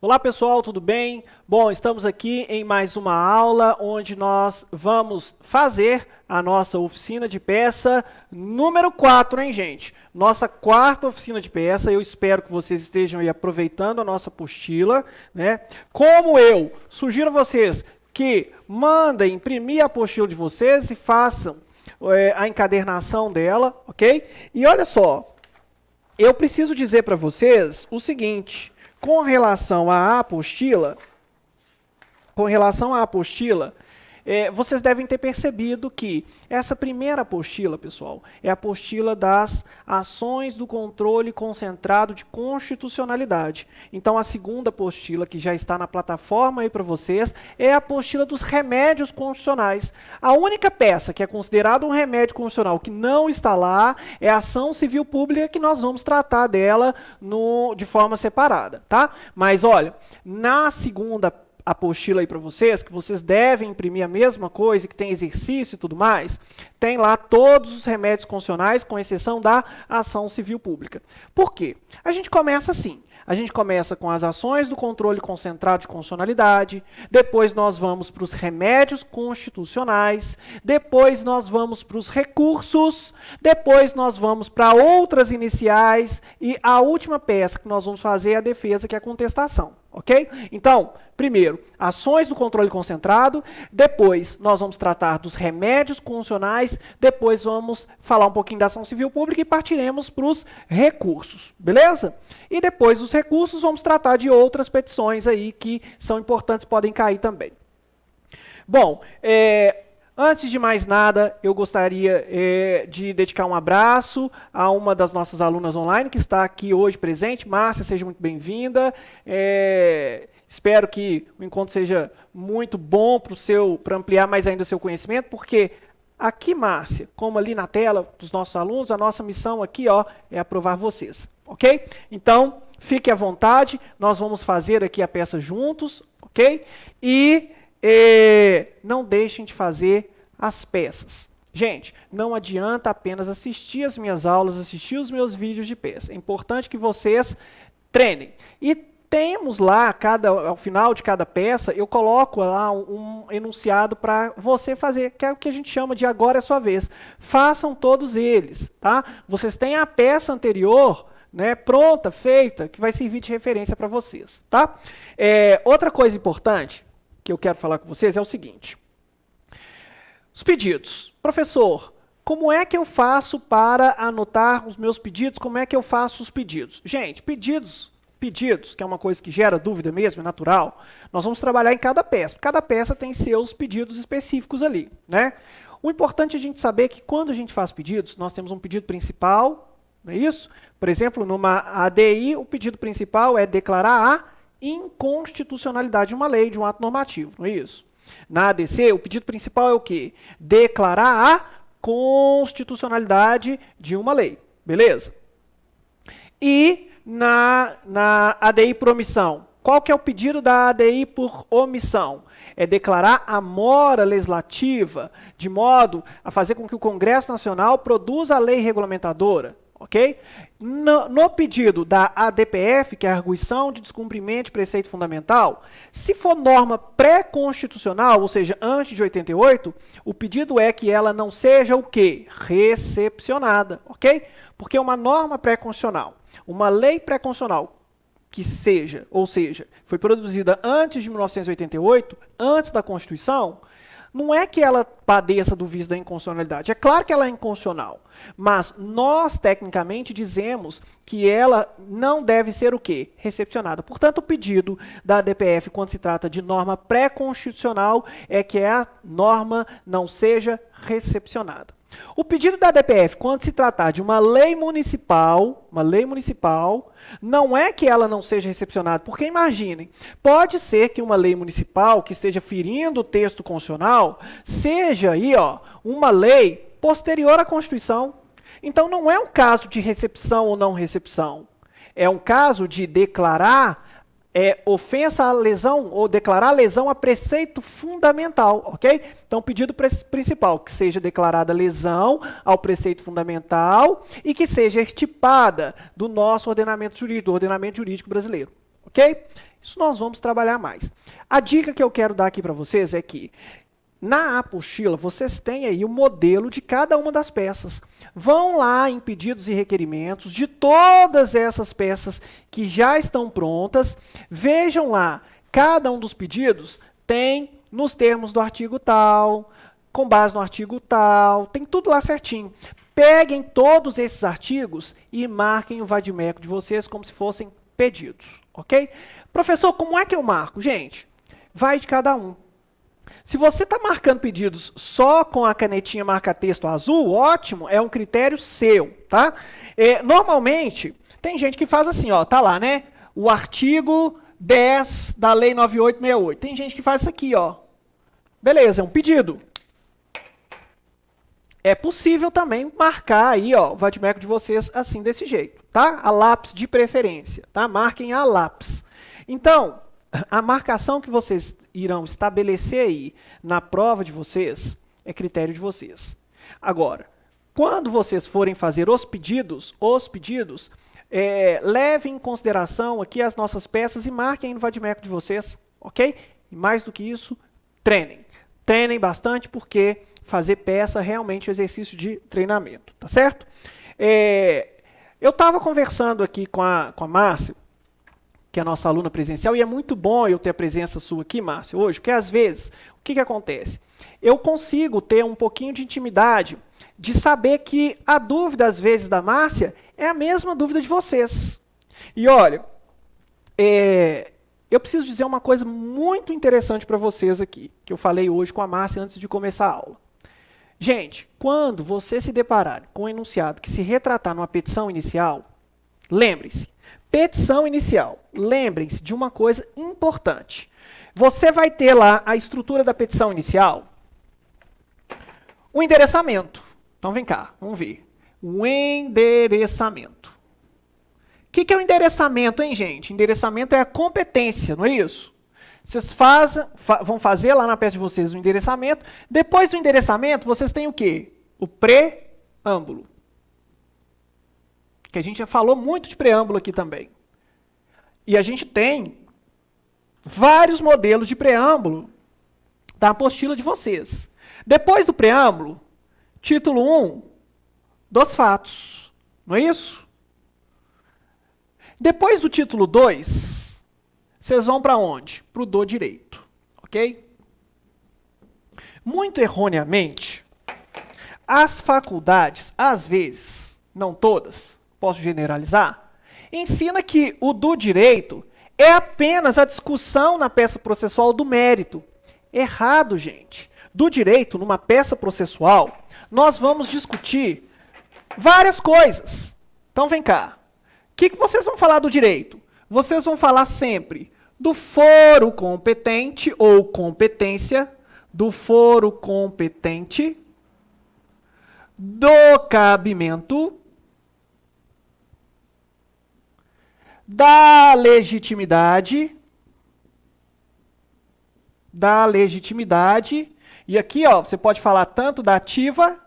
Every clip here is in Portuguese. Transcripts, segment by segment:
Olá pessoal, tudo bem? Bom, estamos aqui em mais uma aula onde nós vamos fazer a nossa oficina de peça número 4, hein, gente? Nossa quarta oficina de peça. Eu espero que vocês estejam aí aproveitando a nossa apostila, né? Como eu sugiro a vocês que mandem imprimir a apostila de vocês e façam a encadernação dela, ok? E olha só, eu preciso dizer para vocês o seguinte: com relação à apostila, vocês devem ter percebido que essa primeira apostila, pessoal, é a apostila das ações do controle concentrado de constitucionalidade. Então, a segunda apostila, que já está na plataforma aí para vocês, é a apostila dos remédios constitucionais. A única peça que é considerada um remédio constitucional que não está lá é a ação civil pública, que nós vamos tratar dela de forma separada, tá? Mas, olha, na segunda apostila aí para vocês, que vocês devem imprimir a mesma coisa, que tem exercício e tudo mais, tem lá todos os remédios constitucionais, com exceção da ação civil pública. Por quê? A gente começa assim. A gente começa com as ações do controle concentrado de constitucionalidade, depois nós vamos para os remédios constitucionais, depois nós vamos para os recursos, depois nós vamos para outras iniciais e a última peça que nós vamos fazer é a defesa, que é a contestação. Ok? Então, primeiro, ações do controle concentrado, depois nós vamos tratar dos remédios constitucionais, depois vamos falar um pouquinho da ação civil pública e partiremos para os recursos, beleza? E depois dos recursos vamos tratar de outras petições aí que são importantes, podem cair também. Bom, antes de mais nada, eu gostaria de dedicar um abraço a uma das nossas alunas online que está aqui hoje presente. Márcia, seja muito bem-vinda. Espero que o encontro seja muito bom para ampliar mais ainda o seu conhecimento, porque aqui, Márcia, como ali na tela dos nossos alunos, a nossa missão aqui é aprovar vocês, ok? Então, fique à vontade, nós vamos fazer aqui a peça juntos, ok? E não deixem de fazer as peças. Gente, não adianta apenas assistir as minhas aulas, assistir os meus vídeos de peça. É importante que vocês treinem. E temos lá, ao final de cada peça, eu coloco lá um enunciado para você fazer, que é o que a gente chama de agora é sua vez. Façam todos eles, tá? Vocês têm a peça anterior, né, pronta, feita, que vai servir de referência para vocês, tá? Outra coisa importante que eu quero falar com vocês é o seguinte: os pedidos. Professor, como é que eu faço para anotar os meus pedidos? Como é que eu faço os pedidos? Gente, pedidos, que é uma coisa que gera dúvida mesmo, é natural, nós vamos trabalhar em cada peça. Cada peça tem seus pedidos específicos ali, né? O importante é a gente saber que quando a gente faz pedidos, nós temos um pedido principal, não é isso? Por exemplo, numa ADI, o pedido principal é declarar a inconstitucionalidade de uma lei, de um ato normativo, não é isso? Na ADC, o pedido principal é o quê? Declarar a constitucionalidade de uma lei, beleza? E na ADI por omissão, qual que é o pedido da ADI por omissão? É declarar a mora legislativa, de modo a fazer com que o Congresso Nacional produza a lei regulamentadora. Ok? No pedido da ADPF, que é a arguição de descumprimento de preceito fundamental, se for norma pré-constitucional, ou seja, antes de 88, o pedido é que ela não seja o quê? Recepcionada, ok? Porque uma norma pré-constitucional, uma lei pré-constitucional que seja, ou seja, foi produzida antes de 1988, antes da Constituição, não é que ela padeça do vício da inconstitucionalidade. É claro que ela é inconstitucional, mas nós, tecnicamente, dizemos que ela não deve ser o quê? Recepcionada. Portanto, o pedido da ADPF, quando se trata de norma pré-constitucional, é que a norma não seja recepcionada. O pedido da ADPF, quando se tratar de uma lei municipal, não é que ela não seja recepcionada, porque imaginem, pode ser que uma lei municipal que esteja ferindo o texto constitucional seja aí, uma lei posterior à Constituição. Então não é um caso de recepção ou não recepção, é um caso de declarar ofensa à lesão ou declarar lesão a preceito fundamental, ok? Então, pedido principal, que seja declarada lesão ao preceito fundamental e que seja extirpada do nosso ordenamento jurídico brasileiro, ok? Isso nós vamos trabalhar mais. A dica que eu quero dar aqui para vocês é que na apostila, vocês têm aí o modelo de cada uma das peças. Vão lá em pedidos e requerimentos de todas essas peças que já estão prontas. Vejam lá, cada um dos pedidos tem nos termos do artigo tal, com base no artigo tal, tem tudo lá certinho. Peguem todos esses artigos e marquem o vadimeco de vocês como se fossem pedidos, ok? Professor, como é que eu marco? Gente, vai de cada um. Se você está marcando pedidos só com a canetinha marca-texto azul, ótimo, é um critério seu, tá? Normalmente, tem gente que faz assim, ó, tá lá, né? O artigo 10 da Lei 9868. Tem gente que faz isso aqui, ó. Beleza, é um pedido. É possível também marcar aí, ó, o vadimeco de vocês assim, desse jeito, tá? A lápis de preferência, tá? Marquem a lápis. Então, a marcação que vocês irão estabelecer aí na prova de vocês é critério de vocês. Agora, quando vocês forem fazer os pedidos, levem em consideração aqui as nossas peças e marquem no vadimeco de vocês, ok? E mais do que isso, treinem. Treinem bastante porque fazer peça realmente é um exercício de treinamento, tá certo? Eu estava conversando aqui com a Márcia, que é a nossa aluna presencial, e é muito bom eu ter a presença sua aqui, Márcia, hoje, porque às vezes, o que acontece? Eu consigo ter um pouquinho de intimidade de saber que a dúvida, às vezes, da Márcia é a mesma dúvida de vocês. E olha, eu preciso dizer uma coisa muito interessante para vocês aqui, que eu falei hoje com a Márcia antes de começar a aula. Gente, quando você se deparar com um enunciado que se retratar numa petição inicial, lembre-se, petição inicial. Lembrem-se de uma coisa importante. Você vai ter lá a estrutura da petição inicial, o endereçamento. Então vem cá, vamos ver. O endereçamento. O que é o endereçamento, hein, gente? Endereçamento é a competência, não é isso? Vocês vão fazer lá na peça de vocês o endereçamento. Depois do endereçamento, vocês têm o quê? O preâmbulo. Que a gente já falou muito de preâmbulo aqui também. E a gente tem vários modelos de preâmbulo da apostila de vocês. Depois do preâmbulo, título 1 dos fatos. Não é isso? Depois do título 2, vocês vão para onde? Para o do direito. Ok? Muito erroneamente, as faculdades, às vezes, não todas, posso generalizar, ensina que o do direito é apenas a discussão na peça processual do mérito. Errado, gente. Do direito, numa peça processual, nós vamos discutir várias coisas. Então, vem cá. O que vocês vão falar do direito? Vocês vão falar sempre do foro competente ou competência, do foro competente, do cabimento, da legitimidade, e aqui, ó, você pode falar tanto da ativa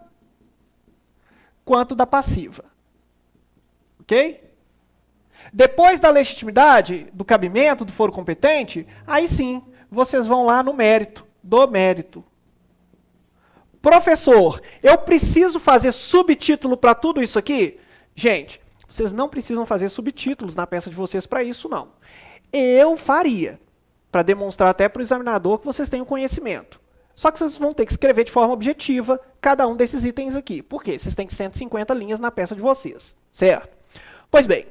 quanto da passiva. Ok? Depois da legitimidade, do cabimento, do foro competente, aí sim, vocês vão lá no mérito, do mérito. Professor, eu preciso fazer subtítulo para tudo isso aqui? Gente, vocês não precisam fazer subtítulos na peça de vocês para isso, não. Eu faria, para demonstrar até para o examinador que vocês têm o conhecimento. Só que vocês vão ter que escrever de forma objetiva cada um desses itens aqui. Por quê? Vocês têm 150 linhas na peça de vocês, certo? Pois bem,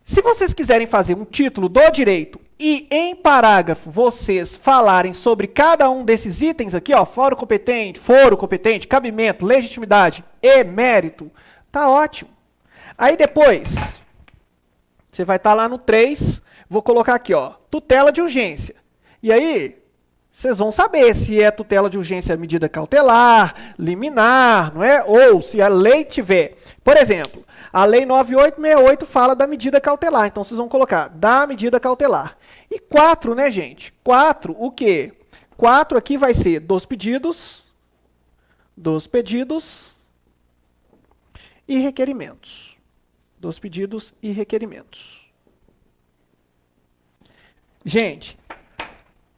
se vocês quiserem fazer um título do direito e em parágrafo vocês falarem sobre cada um desses itens aqui, ó, foro competente, cabimento, legitimidade e mérito, tá ótimo. Aí depois, você vai estar lá no 3, vou colocar aqui, ó, tutela de urgência. E aí, vocês vão saber se é tutela de urgência medida cautelar, liminar, não é? Ou se a lei tiver. Por exemplo, a lei 9868 fala da medida cautelar. Então, vocês vão colocar da medida cautelar. E 4, né, gente? 4, o quê? 4 aqui vai ser dos pedidos e requerimentos. Dos pedidos e requerimentos. Gente,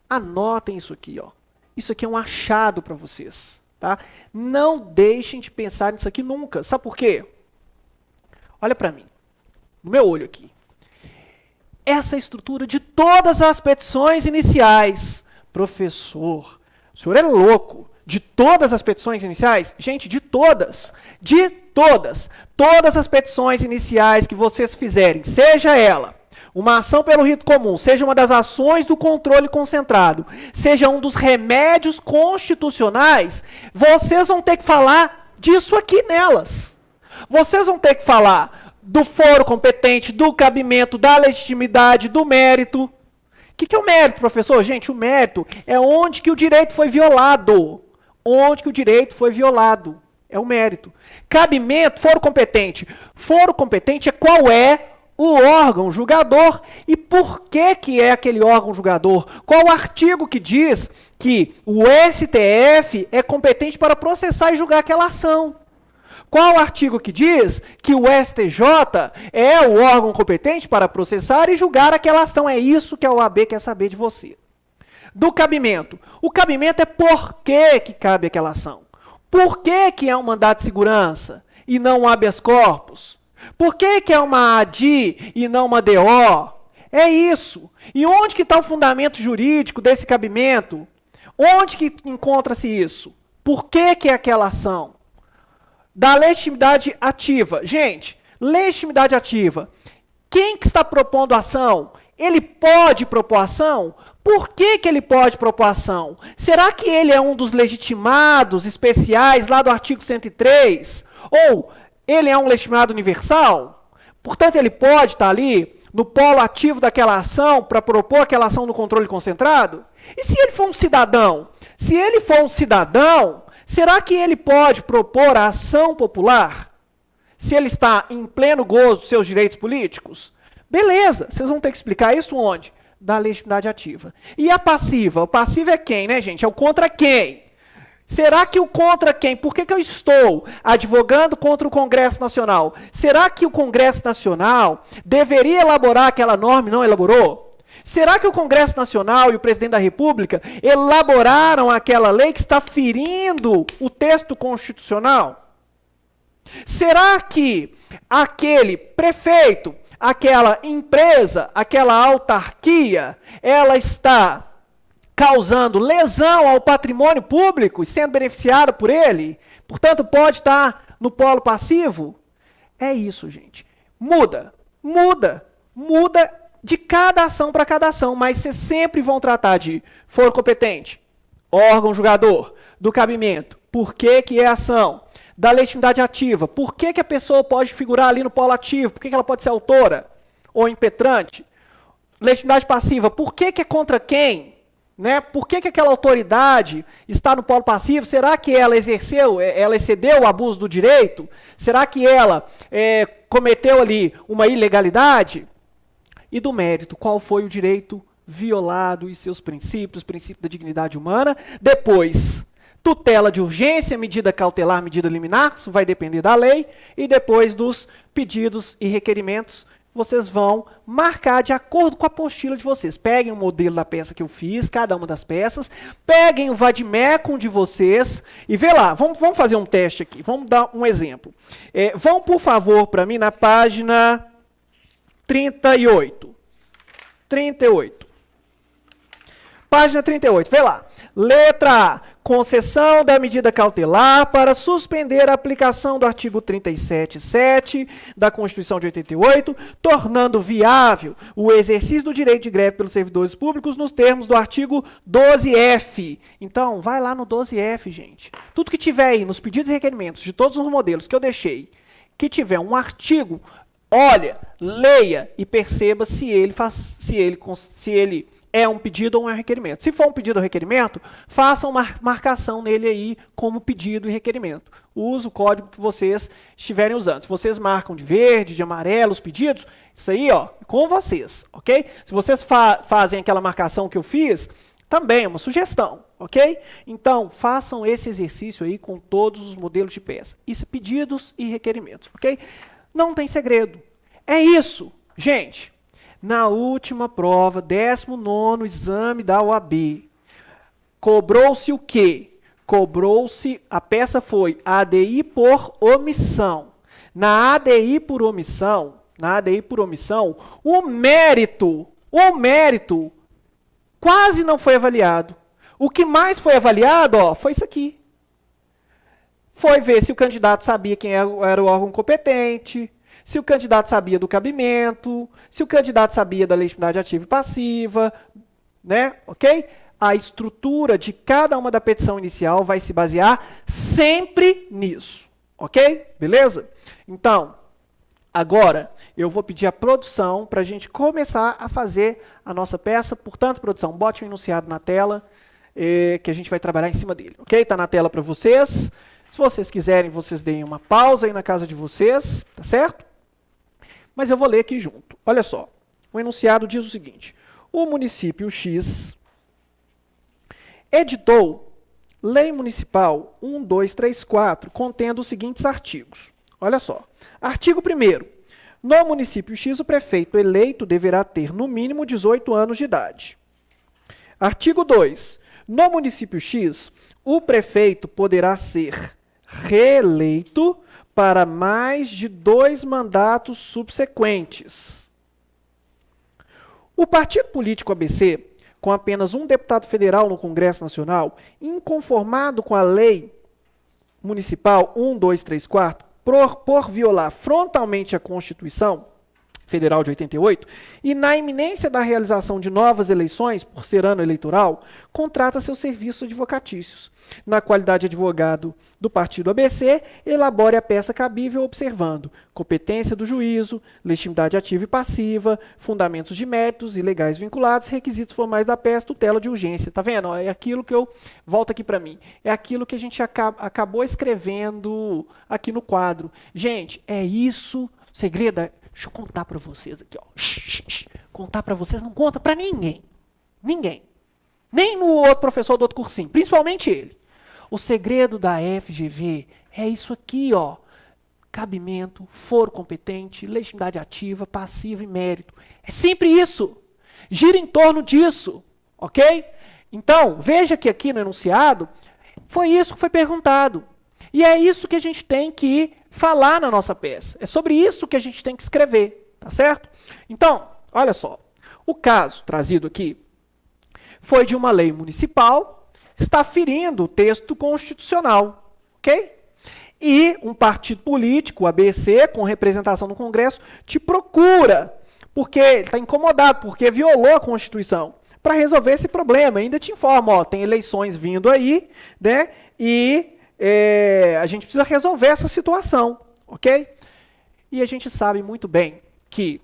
anotem isso aqui, ó. Isso aqui é um achado para vocês, tá? Não deixem de pensar nisso aqui nunca. Sabe por quê? Olha para mim, no meu olho aqui. Essa é a estrutura de todas as petições iniciais. Professor, o senhor é louco. De todas as petições iniciais? Gente, de todas. De todas. Todas as petições iniciais que vocês fizerem, seja ela uma ação pelo rito comum, seja uma das ações do controle concentrado, seja um dos remédios constitucionais, vocês vão ter que falar disso aqui nelas. Vocês vão ter que falar do foro competente, do cabimento, da legitimidade, do mérito. O que é o mérito, professor? Gente, o mérito é onde que o direito foi violado. Onde que o direito foi violado. É o mérito. Cabimento, foro competente. Foro competente é qual é o órgão julgador e por que é aquele órgão julgador. Qual o artigo que diz que o STF é competente para processar e julgar aquela ação. Qual o artigo que diz que o STJ é o órgão competente para processar e julgar aquela ação? É isso que a OAB quer saber de você. Do cabimento. O cabimento é por que cabe aquela ação. Por que é um mandado de segurança e não um habeas corpus? Por que é uma ADI e não uma DO? É isso. E onde que está o fundamento jurídico desse cabimento? Onde que encontra-se isso? Por que é aquela ação? Da legitimidade ativa. Gente, legitimidade ativa. Quem que está propondo a ação? Ele pode propor ação? Por que ele pode propor ação? Será que ele é um dos legitimados especiais lá do artigo 103? Ou ele é um legitimado universal? Portanto, ele pode estar ali no polo ativo daquela ação para propor aquela ação no controle concentrado? E se ele for um cidadão? Se ele for um cidadão, será que ele pode propor a ação popular? Se ele está em pleno gozo dos seus direitos políticos? Beleza, vocês vão ter que explicar isso onde? Da legitimidade ativa. E a passiva? O passivo é quem, né, gente? É o contra quem? Será que o contra quem? Por que eu estou advogando contra o Congresso Nacional? Será que o Congresso Nacional deveria elaborar aquela norma e não elaborou? Será que o Congresso Nacional e o Presidente da República elaboraram aquela lei que está ferindo o texto constitucional? Será que aquele prefeito, aquela empresa, aquela autarquia, ela está causando lesão ao patrimônio público e sendo beneficiada por ele? Portanto, pode estar no polo passivo? É isso, gente. Muda de cada ação para cada ação, mas vocês sempre vão tratar de foro competente, órgão julgador, do cabimento, por que é ação, da legitimidade ativa, por que a pessoa pode figurar ali no polo ativo, por que ela pode ser autora ou impetrante, legitimidade passiva, por que é contra quem, né? Por que aquela autoridade está no polo passivo? Será que ela excedeu o abuso do direito? Será que ela cometeu ali uma ilegalidade? E do mérito, qual foi o direito violado e seus princípios, princípio da dignidade humana? Depois, tutela de urgência, medida cautelar, medida liminar, isso vai depender da lei, e depois dos pedidos e requerimentos, vocês vão marcar de acordo com a apostila de vocês. Peguem o modelo da peça que eu fiz, cada uma das peças, peguem o vademecum de vocês e vê lá, vamos fazer um teste aqui, vamos dar um exemplo. Vão, por favor, para mim na página 38. Página 38, vê lá. Letra A. Concessão da medida cautelar para suspender a aplicação do artigo 37.7 da Constituição de 88, tornando viável o exercício do direito de greve pelos servidores públicos nos termos do artigo 12F. Então, vai lá no 12F, gente. Tudo que tiver aí nos pedidos e requerimentos de todos os modelos que eu deixei, que tiver um artigo, olha, leia e perceba se ele é um pedido ou um requerimento. Se for um pedido ou requerimento, façam uma marcação nele aí como pedido e requerimento. Use o código que vocês estiverem usando. Se vocês marcam de verde, de amarelo os pedidos, isso aí, ó, com vocês, ok? Se vocês fazem aquela marcação que eu fiz, também é uma sugestão, ok? Então, façam esse exercício aí com todos os modelos de peça. Isso, pedidos e requerimentos, ok? Não tem segredo. É isso, gente. na última prova, 19º exame da OAB, cobrou-se o quê? Cobrou-se, a peça foi ADI por omissão. Na ADI por omissão, o mérito quase não foi avaliado. O que mais foi avaliado, foi isso aqui. Foi ver se o candidato sabia quem era o órgão competente, se o candidato sabia do cabimento, se o candidato sabia da legitimidade ativa e passiva, né? Ok? A estrutura de cada uma da petição inicial vai se basear sempre nisso. Ok? Beleza? Então, agora eu vou pedir a produção para a gente começar a fazer a nossa peça. Portanto, produção, bote o enunciado na tela, que a gente vai trabalhar em cima dele. Ok? Está na tela para vocês. Se vocês quiserem, vocês deem uma pausa aí na casa de vocês, tá certo? Mas eu vou ler aqui junto. Olha só, o enunciado diz o seguinte: o município X editou Lei Municipal 1234, contendo os seguintes artigos. Olha só. Artigo 1º. No município X, o prefeito eleito deverá ter, no mínimo, 18 anos de idade. Artigo 2. No município X, o prefeito poderá ser reeleito para mais de 2 mandatos subsequentes. O partido político ABC, com apenas um deputado federal no Congresso Nacional, inconformado com a Lei Municipal 1234, por violar frontalmente a Constituição Federal de 88, e na iminência da realização de novas eleições, por ser ano eleitoral, contrata seus serviços advocatícios. Na qualidade de advogado do partido ABC, elabore a peça cabível observando competência do juízo, legitimidade ativa e passiva, fundamentos de méritos e legais vinculados, requisitos formais da peça, tutela de urgência. Tá vendo? É aquilo que eu... Volta aqui para mim. É aquilo que a gente acabou escrevendo aqui no quadro. Gente, é isso. Segredo... Deixa eu contar para vocês aqui, ó. Contar para vocês, não conta para ninguém. Ninguém. Nem no outro professor do outro cursinho, principalmente ele. O segredo da FGV é isso aqui, ó. Cabimento, foro competente, legitimidade ativa, passiva e mérito. É sempre isso. Gira em torno disso, ok? Então, veja que aqui no enunciado, foi isso que foi perguntado. E é isso que a gente tem que falar na nossa peça. É sobre isso que a gente tem que escrever, tá certo? Então, olha só. O caso trazido aqui foi de uma lei municipal, está ferindo o texto constitucional, ok? E um partido político, o ABC, com representação no Congresso, te procura, porque ele está incomodado, porque violou a Constituição. Para resolver esse problema, ainda te informa, ó, tem eleições vindo aí, né? E a gente precisa resolver essa situação, ok? E a gente sabe muito bem que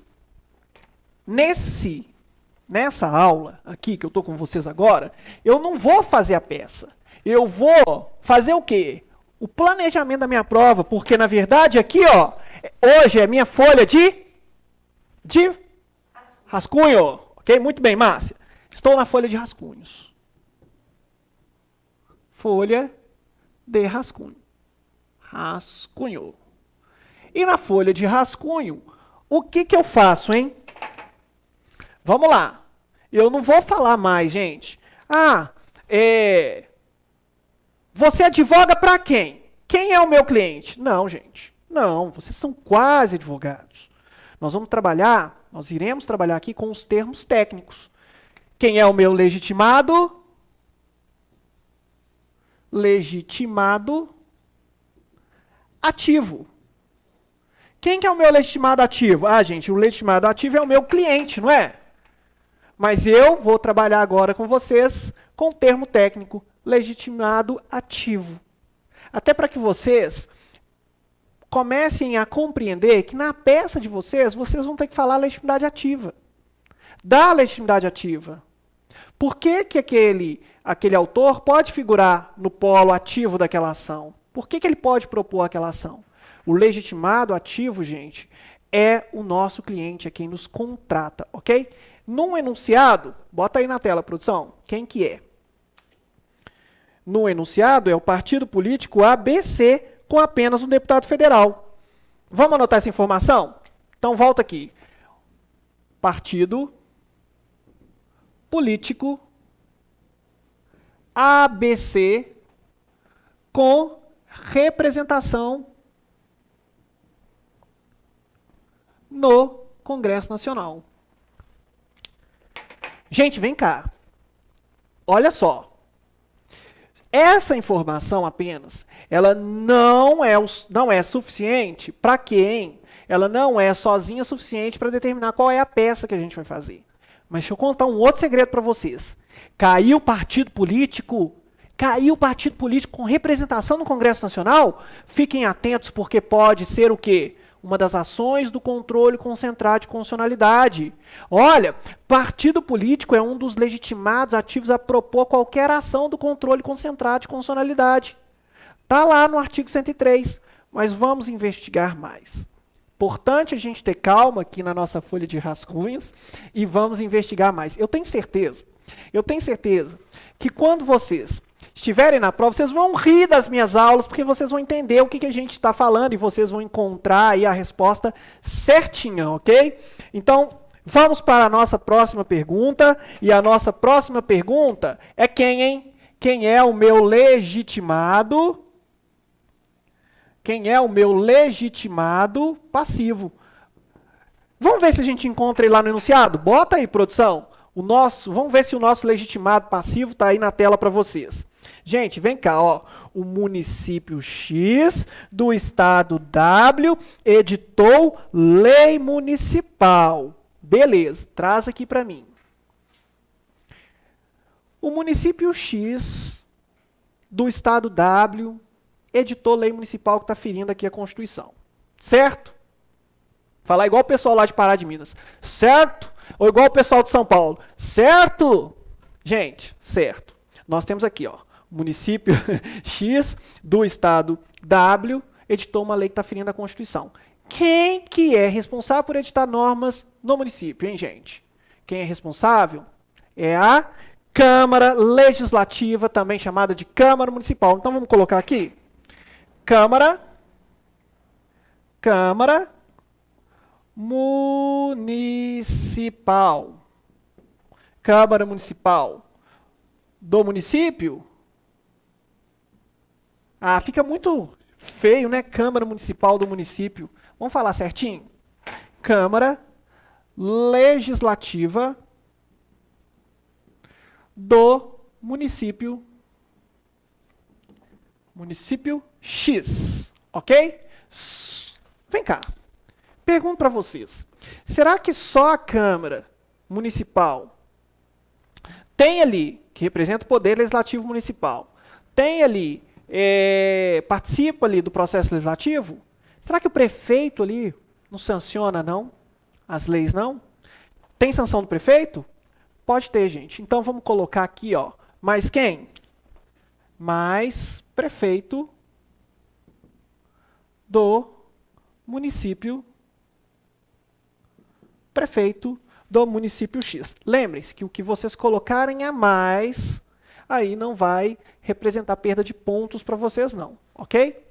nessa aula aqui que eu estou com vocês agora, eu não vou fazer a peça. Eu vou fazer o quê? O planejamento da minha prova, porque na verdade aqui, ó, hoje é minha folha de rascunho, ok? Muito bem, Márcia. Estou na folha de rascunhos. Folha de rascunho. Rascunho. E na folha de rascunho, o que eu faço, hein? Vamos lá. Eu não vou falar mais, gente. Você advoga para quem? Quem é o meu cliente? Não, gente. Não, vocês são quase advogados. Nós iremos trabalhar aqui com os termos técnicos. Quem é o meu legitimado? Legitimado ativo. Quem que é o meu legitimado ativo? Gente, o legitimado ativo é o meu cliente, não é? Mas eu vou trabalhar agora com vocês com o termo técnico, legitimado ativo. Até para que vocês comecem a compreender que na peça de vocês vão ter que falar legitimidade ativa. Da legitimidade ativa. Por que aquele autor pode figurar no polo ativo daquela ação? Por que ele pode propor aquela ação? O legitimado ativo, gente, é o nosso cliente, é quem nos contrata, ok? Num enunciado, bota aí na tela, produção, quem que é? No enunciado é o partido político ABC com apenas um deputado federal. Vamos anotar essa informação? Então volta aqui. partido político ABC com representação no Congresso Nacional. Gente, vem cá. Olha só. Essa informação apenas, ela não é suficiente para quem? Ela não é sozinha suficiente para determinar qual é a peça que a gente vai fazer. Mas deixa eu contar um outro segredo para vocês. Caiu partido político com representação no Congresso Nacional? Fiquem atentos, porque pode ser o quê? Uma das ações do controle concentrado de constitucionalidade. Olha, partido político é um dos legitimados ativos a propor qualquer ação do controle concentrado de constitucionalidade. Está lá no artigo 103, mas vamos investigar mais. Importante a gente ter calma aqui na nossa folha de rascunhos e vamos investigar mais. Eu tenho certeza que quando vocês estiverem na prova, vocês vão rir das minhas aulas, porque vocês vão entender o que a gente está falando e vocês vão encontrar aí a resposta certinha, ok? Então, vamos para a nossa próxima pergunta. E a nossa próxima pergunta é quem, hein? Quem é o meu legitimado? Quem é o meu legitimado passivo? Vamos ver se a gente encontra ele lá no enunciado? Bota aí, produção. Vamos ver se o nosso legitimado passivo está aí na tela para vocês. Gente, vem cá, ó. O município X do estado W editou lei municipal. Beleza, traz aqui para mim. O município X do estado W editou lei municipal que está ferindo aqui a Constituição. Certo? Falar igual o pessoal lá de Pará de Minas. Certo? Ou igual o pessoal de São Paulo. Certo? Gente, certo. Nós temos aqui, ó, o município X do estado W editou uma lei que está ferindo a Constituição. Quem que é responsável por editar normas no município, hein, gente? Quem é responsável é a Câmara Legislativa, também chamada de Câmara Municipal. Então vamos colocar aqui. Câmara Municipal. Câmara Municipal do município. Ah, fica muito feio, né? Câmara Municipal do município. Vamos falar certinho? Câmara Legislativa do município X, ok? Vem cá. Pergunto para vocês. Será que só a Câmara Municipal tem ali, que representa o Poder Legislativo Municipal, tem ali, participa ali do processo legislativo? Será que o prefeito ali não sanciona, não? As leis, não? Tem sanção do prefeito? Pode ter, gente. Então, vamos colocar aqui, ó, mais quem? Mais prefeito do município X. Lembrem-se que o que vocês colocarem a mais, aí não vai representar perda de pontos para vocês, não, ok?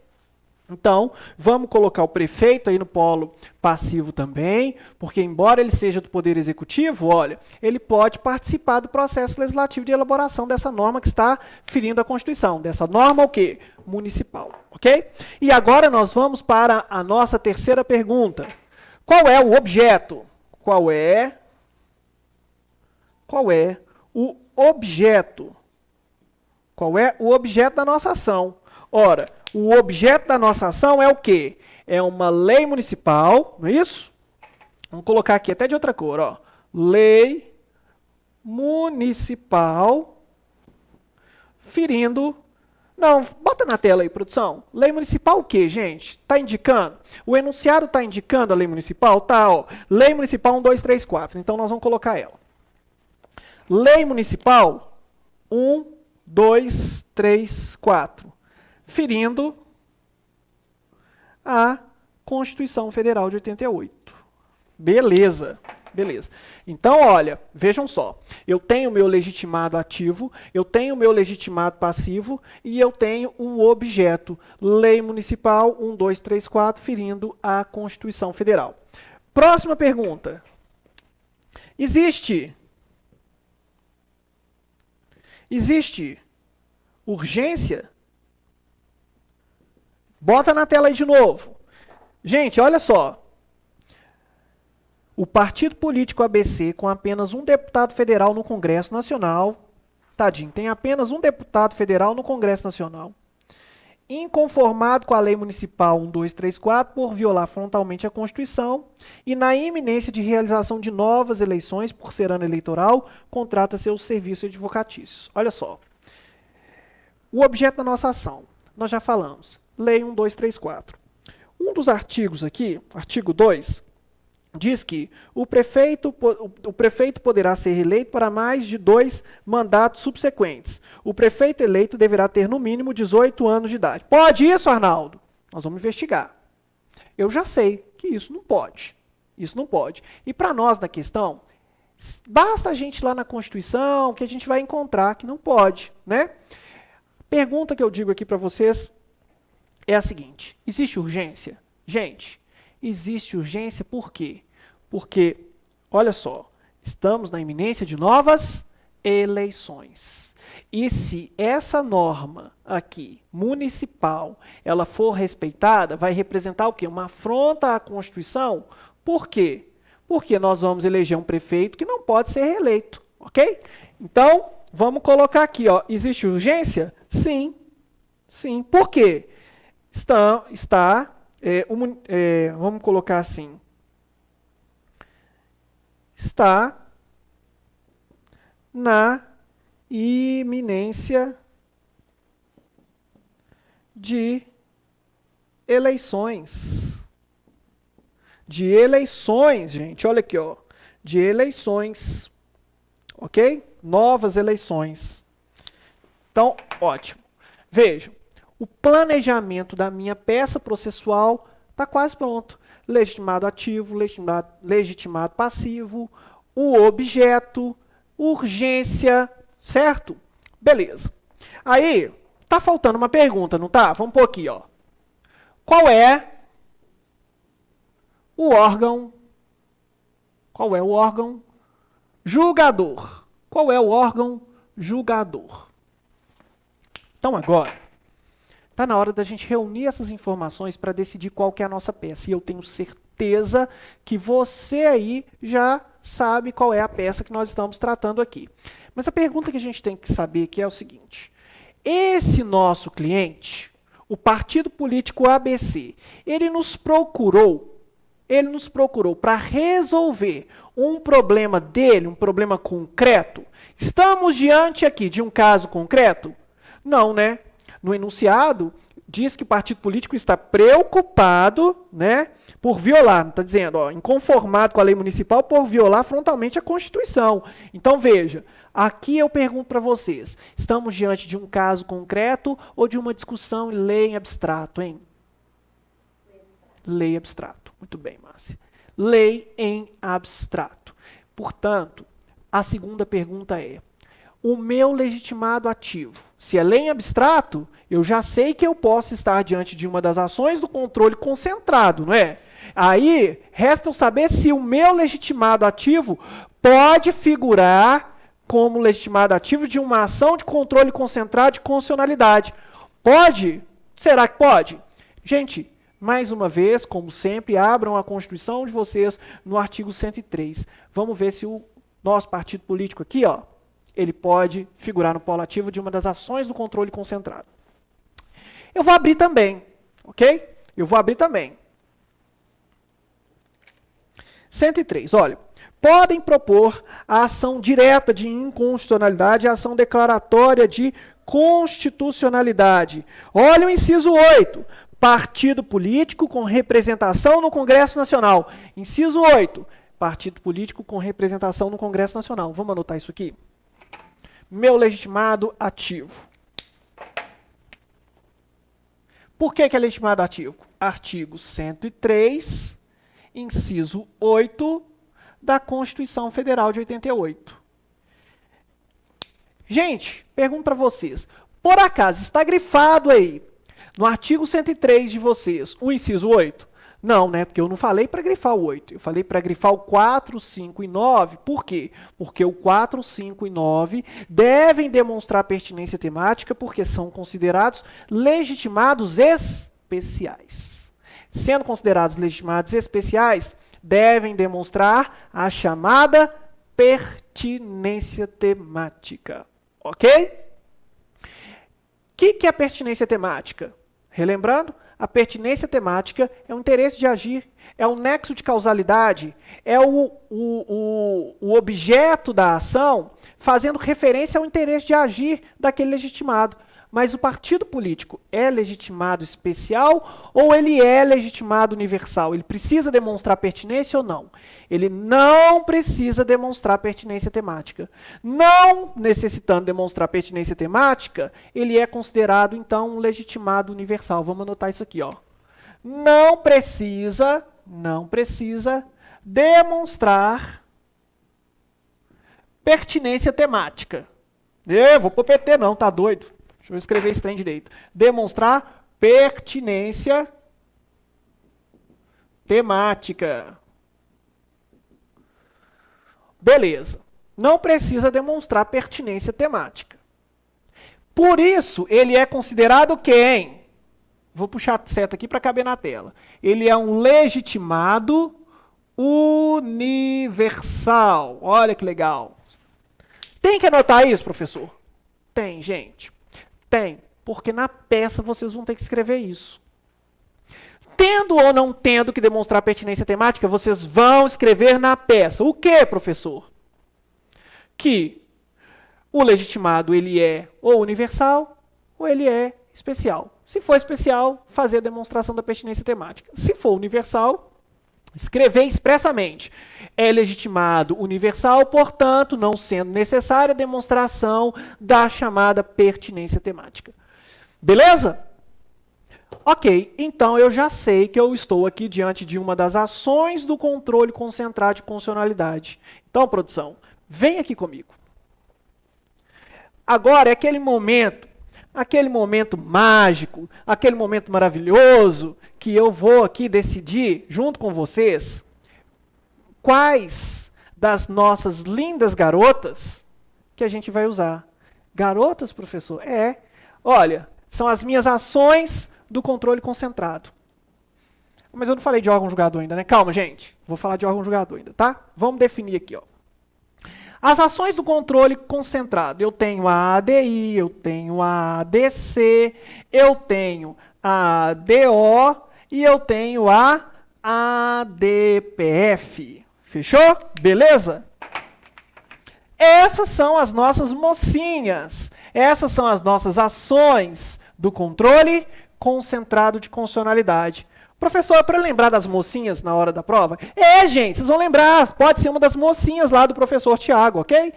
Então, vamos colocar o prefeito aí no polo passivo também, porque embora ele seja do Poder Executivo, olha, ele pode participar do processo legislativo de elaboração dessa norma que está ferindo a Constituição. Dessa norma o quê? Municipal, ok? E agora nós vamos para a nossa terceira pergunta. Qual é o objeto? Qual é o objeto? Qual é o objeto da nossa ação? Ora, o objeto da nossa ação é o quê? É uma lei municipal, não é isso? Vamos colocar aqui até de outra cor, ó. Lei municipal ferindo... Não, bota na tela aí, produção. Lei municipal o quê, gente? Está indicando? O enunciado está indicando a lei municipal? Tá, ó. Lei municipal 1, 2, 3, 4. Então, nós vamos colocar ela. Lei municipal 1, 2, 3, 4. Ferindo a Constituição Federal de 88. Beleza, beleza. Então, olha, vejam só. Eu tenho o meu legitimado ativo, eu tenho o meu legitimado passivo e eu tenho o objeto. Lei Municipal 1, 2, 3, 4, ferindo a Constituição Federal. Próxima pergunta. Existe urgência? Bota na tela aí de novo. Gente, olha só. O partido político ABC, com apenas um deputado federal no Congresso Nacional, tadinho, tem apenas um deputado federal no Congresso Nacional, inconformado com a Lei Municipal 1234 por violar frontalmente a Constituição e na iminência de realização de novas eleições por ser ano eleitoral, contrata seus serviços advocatícios. Olha só. O objeto da nossa ação, nós já falamos, Lei 1234. Um dos artigos aqui, artigo 2, diz que o prefeito poderá ser reeleito para mais de 2 mandatos subsequentes. O prefeito eleito deverá ter no mínimo 18 anos de idade. Pode isso, Arnaldo? Nós vamos investigar. Eu já sei que isso não pode. Isso não pode. E para nós, na questão, basta a gente ir lá na Constituição que a gente vai encontrar que não pode, né? Pergunta que eu digo aqui para vocês é a seguinte: existe urgência? Gente, existe urgência por quê? Porque, olha só, estamos na iminência de novas eleições. E se essa norma aqui, municipal, ela for respeitada, vai representar o quê? Uma afronta à Constituição? Por quê? Porque nós vamos eleger um prefeito que não pode ser reeleito, ok? Então, vamos colocar aqui, ó, existe urgência? Sim. Sim. Por quê? Vamos colocar assim. Está na iminência de eleições. De eleições, gente. Olha aqui, ó. De eleições. Ok? Novas eleições. Então, ótimo. Vejam, o planejamento da minha peça processual está quase pronto. Legitimado ativo, legitimado passivo, o objeto, urgência, certo? Beleza. Aí, tá faltando uma pergunta, não tá? Vamos pôr aqui, ó. Qual é o órgão julgador? Qual é o órgão julgador? Então, agora, está na hora da gente reunir essas informações para decidir qual que é a nossa peça. E eu tenho certeza que você aí já sabe qual é a peça que nós estamos tratando aqui. Mas a pergunta que a gente tem que saber aqui é o seguinte: esse nosso cliente, o partido político ABC, ele nos procurou para resolver um problema dele, um problema concreto? Estamos diante aqui de um caso concreto? Não, né? No enunciado, diz que o partido político está preocupado, né, por violar, está dizendo, ó, inconformado com a lei municipal por violar frontalmente a Constituição. Então, veja, aqui eu pergunto para vocês, estamos diante de um caso concreto ou de uma discussão em lei em abstrato, hein? Lei abstrato. Muito bem, Márcia. Lei em abstrato. Portanto, a segunda pergunta é: o meu legitimado ativo, se é lei em abstrato, eu já sei que eu posso estar diante de uma das ações do controle concentrado, não é? Aí, resta eu saber se o meu legitimado ativo pode figurar como legitimado ativo de uma ação de controle concentrado de constitucionalidade. Pode? Será que pode? Gente, mais uma vez, como sempre, abram a Constituição de vocês no artigo 103. Vamos ver se o nosso partido político aqui, ó, ele pode figurar no polo ativo de uma das ações do controle concentrado. Eu vou abrir também, ok? Eu vou abrir também. 103, olha. Podem propor a ação direta de inconstitucionalidade e a ação declaratória de constitucionalidade. Olha o inciso 8. Partido político com representação no Congresso Nacional. Inciso 8. Partido político com representação no Congresso Nacional. Vamos anotar isso aqui? Meu legitimado ativo. Por que é legitimado ativo? Artigo 103, inciso 8 da Constituição Federal de 88. Gente, pergunto para vocês, por acaso está grifado aí, no artigo 103 de vocês, o inciso 8? Não, né? Porque eu não falei para grifar o 8. Eu falei para grifar o 4, 5 e 9. Por quê? Porque o 4, 5 e 9 devem demonstrar pertinência temática porque são considerados legitimados especiais. Sendo considerados legitimados especiais, devem demonstrar a chamada pertinência temática. Ok? O que é pertinência temática? Relembrando, a pertinência temática é o interesse de agir, é o nexo de causalidade, é o objeto da ação fazendo referência ao interesse de agir daquele legitimado. Mas o partido político é legitimado especial ou ele é legitimado universal? Ele precisa demonstrar pertinência ou não? Ele não precisa demonstrar pertinência temática. Não necessitando demonstrar pertinência temática, ele é considerado, então, um legitimado universal. Vamos anotar isso aqui, ó. Não precisa demonstrar pertinência temática. Vou pôr PT não, tá doido? Deixa eu escrever esse trem direito. Demonstrar pertinência temática. Beleza. Não precisa demonstrar pertinência temática. Por isso, ele é considerado quem? Vou puxar a seta aqui para caber na tela. Ele é um legitimado universal. Olha que legal. Tem que anotar isso, professor? Tem, gente. Tem, porque na peça vocês vão ter que escrever isso. Tendo ou não tendo que demonstrar pertinência temática, vocês vão escrever na peça. O que, professor? Que o legitimado ele é ou universal ou ele é especial. Se for especial, fazer a demonstração da pertinência temática. Se for universal, escrever expressamente. É legitimado universal, portanto, não sendo necessária a demonstração da chamada pertinência temática. Beleza? Ok, então eu já sei que eu estou aqui diante de uma das ações do controle concentrado de constitucionalidade. Então, produção, vem aqui comigo. Agora é aquele momento mágico, aquele momento maravilhoso, que eu vou aqui decidir, junto com vocês, quais das nossas lindas garotas que a gente vai usar. Garotas, professor? Olha, são as minhas ações do controle concentrado. Mas eu não falei de órgão julgador ainda, né? Calma, gente. Vou falar de órgão julgador ainda, tá? Vamos definir aqui, ó. As ações do controle concentrado. Eu tenho a ADI, eu tenho a ADC, eu tenho a ADO e eu tenho a ADPF. Fechou? Beleza? Essas são as nossas mocinhas. Essas são as nossas ações do controle concentrado de constitucionalidade. Professor, para lembrar das mocinhas na hora da prova? Gente, vocês vão lembrar. Pode ser uma das mocinhas lá do professor Tiago, ok?